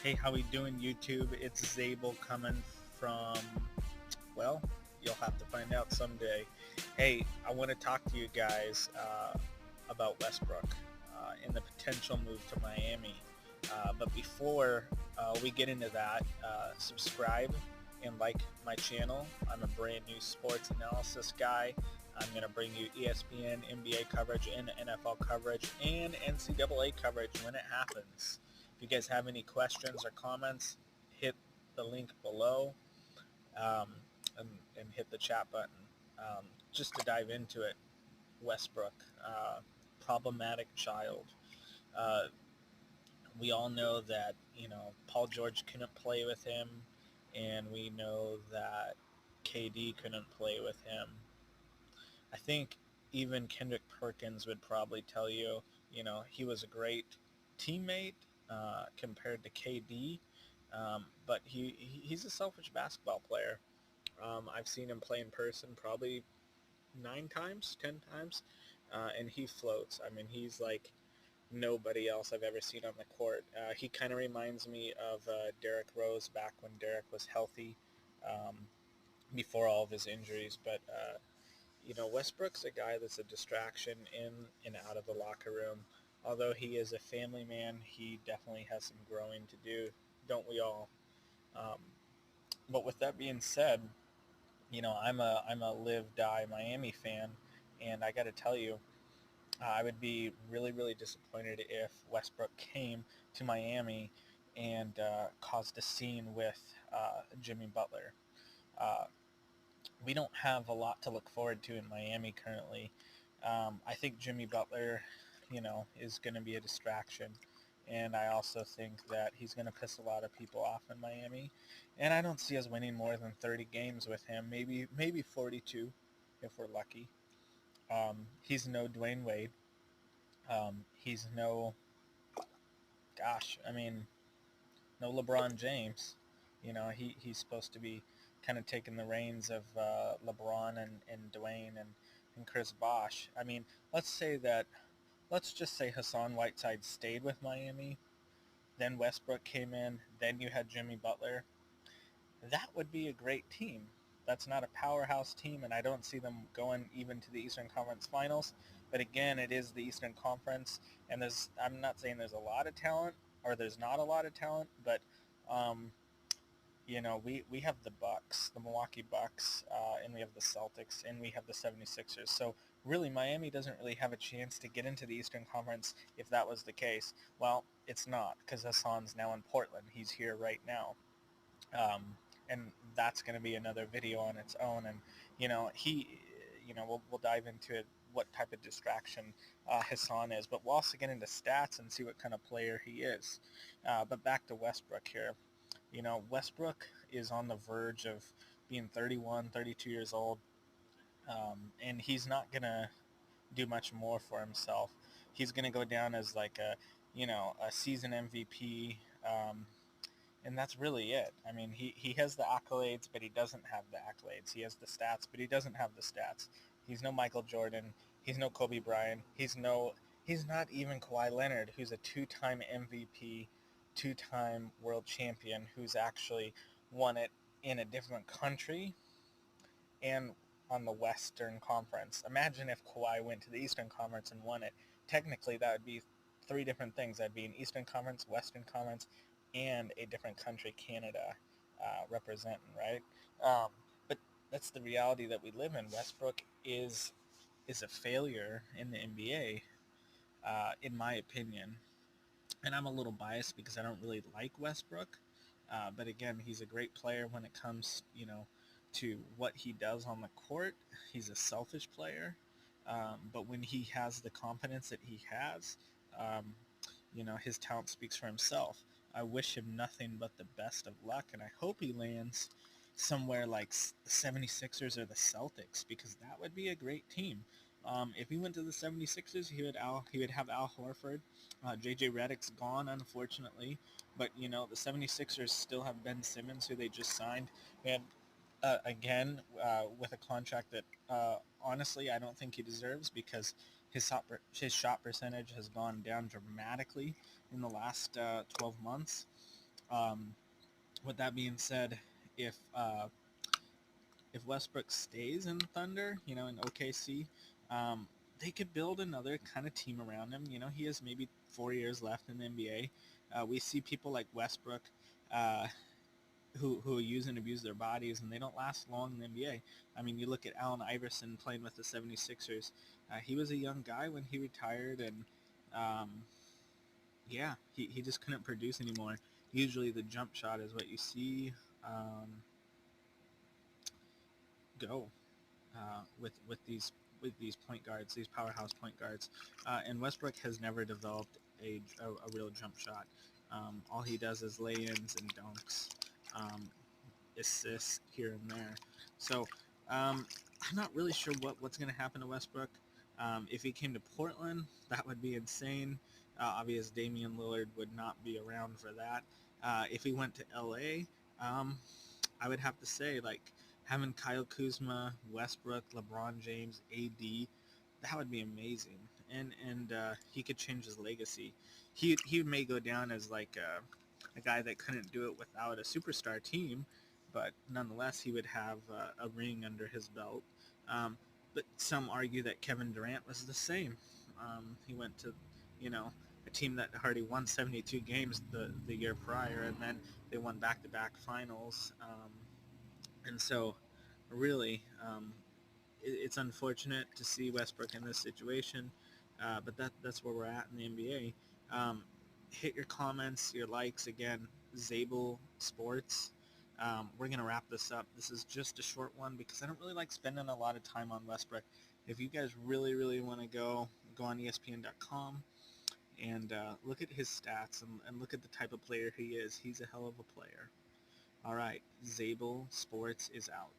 Hey, how we doing, YouTube? It's Zabel coming from, well, you'll have to find out someday. Hey, I want to talk to you guys about Westbrook and the potential move to Miami. But before we get into that, subscribe and like my channel. I'm a brand new sports analysis guy. I'm going to bring you ESPN, NBA coverage, and NFL coverage, and NCAA coverage when it happens. If you guys have any questions or comments, hit the link below um, and, and hit the chat button. Just to dive into it, Westbrook, problematic child. Uh, we all know that Paul George couldn't play with him, and we know that KD couldn't play with him. I think even Kendrick Perkins would probably tell you, he was a great teammate compared to KD, but he's a selfish basketball player. I've seen him play in person probably 9 times, 10 times, and he floats. I mean, he's like nobody else I've ever seen on the court. He kind of reminds me of Derrick Rose back when Derrick was healthy, um, before all of his injuries. But Westbrook's a guy that's a distraction in and out of the locker room. Although he is a family man, he definitely has some growing to do. Don't we all? Um, but with that being said, I'm a live die Miami fan, and I got to tell you, I would be really, really disappointed if Westbrook came to Miami and caused a scene with Jimmy Butler. Uh, we don't have a lot to look forward to in Miami currently. I think Jimmy Butler, is going to be a distraction. And I also think that he's going to piss a lot of people off in Miami. And I don't see us winning more than 30 games with him, maybe 42 if we're lucky. He's no Dwayne Wade. He's no, gosh, I mean, no LeBron James. He's supposed to be kind of taking the reins of LeBron and Dwayne and Chris Bosh. I mean, let's just say Hassan Whiteside stayed with Miami, then Westbrook came in, then you had Jimmy Butler. That would be a great team. That's not a powerhouse team, and I don't see them going even to the Eastern Conference Finals. But again, it is the Eastern Conference, and I'm not saying there's a lot of talent or there's not a lot of talent, but um, we have the Bucks, the Milwaukee Bucks, and we have the Celtics, and we have the 76ers. So really, Miami doesn't really have a chance to get into the Eastern Conference if that was the case. Well, it's not, because Hassan's now in Portland. He's here right now. Um, and that's going to be another video on its own. And, we'll dive into it, what type of distraction Hassan is. But we'll also get into stats and see what kind of player he is. But back to Westbrook here. Westbrook is on the verge of being 31, 32 years old, and he's not going to do much more for himself. He's going to go down as like a season MVP, and that's really it. I mean, he has the accolades, but he doesn't have the accolades. He has the stats, but he doesn't have the stats. He's no Michael Jordan. He's no Kobe Bryant. He's not even Kawhi Leonard, who's a two-time MVP, two-time world champion, who's actually won it in a different country and on the Western Conference. Imagine if Kawhi went to the Eastern Conference and won it. Technically, that would be three different things. That'd be an Eastern Conference, Western Conference, and a different country, Canada, representing, right? But that's the reality that we live in. Westbrook is a failure in the NBA, in my opinion. And I'm a little biased because I don't really like Westbrook. But again, he's a great player when it comes, to what he does on the court. He's a selfish player. But when he has the confidence that he has, his talent speaks for himself. I wish him nothing but the best of luck, and I hope he lands somewhere like the 76ers or the Celtics, because that would be a great team. If he went to the 76ers, he would have Al Horford. JJ Redick's gone, unfortunately, but the 76ers still have Ben Simmons, who they just signed, and again, with a contract that honestly I don't think he deserves, because his shot percentage has gone down dramatically in the last 12 months. With that being said, if uh, if Westbrook stays in Thunder, in OKC, um, they could build another kind of team around him. He has maybe 4 years left in the NBA. We see people like Westbrook uh, who use and abuse their bodies, and they don't last long in the NBA. I mean, you look at Allen Iverson playing with the 76ers. He was a young guy when he retired, and um, yeah, he just couldn't produce anymore. Usually the jump shot is what you see go with these point guards, these powerhouse point guards. And Westbrook has never developed a real jump shot. All he does is lay-ins and dunks, um, assists here and there. So I'm not really sure what's going to happen to Westbrook. If he came to Portland, that would be insane. Obvious Damian Lillard would not be around for that. If he went to LA, I would have to say, like, having Kyle Kuzma, Westbrook, LeBron James, AD, that would be amazing. And he could change his legacy. He may go down as like a guy that couldn't do it without a superstar team, but nonetheless he would have a ring under his belt. Um, but some argue that Kevin Durant was the same. He went to, a team that already won 72 games the year prior, and then they won back-to-back finals. And so, really, it's unfortunate to see Westbrook in this situation, but that's where we're at in the NBA. Hit your comments, your likes again. Zabel Sports. We're gonna wrap this up. This is just a short one because I don't really like spending a lot of time on Westbrook. If you guys really, really want to go on ESPN.com and look at his stats and look at the type of player he is. He's a hell of a player. All right, Zabel Sports is out.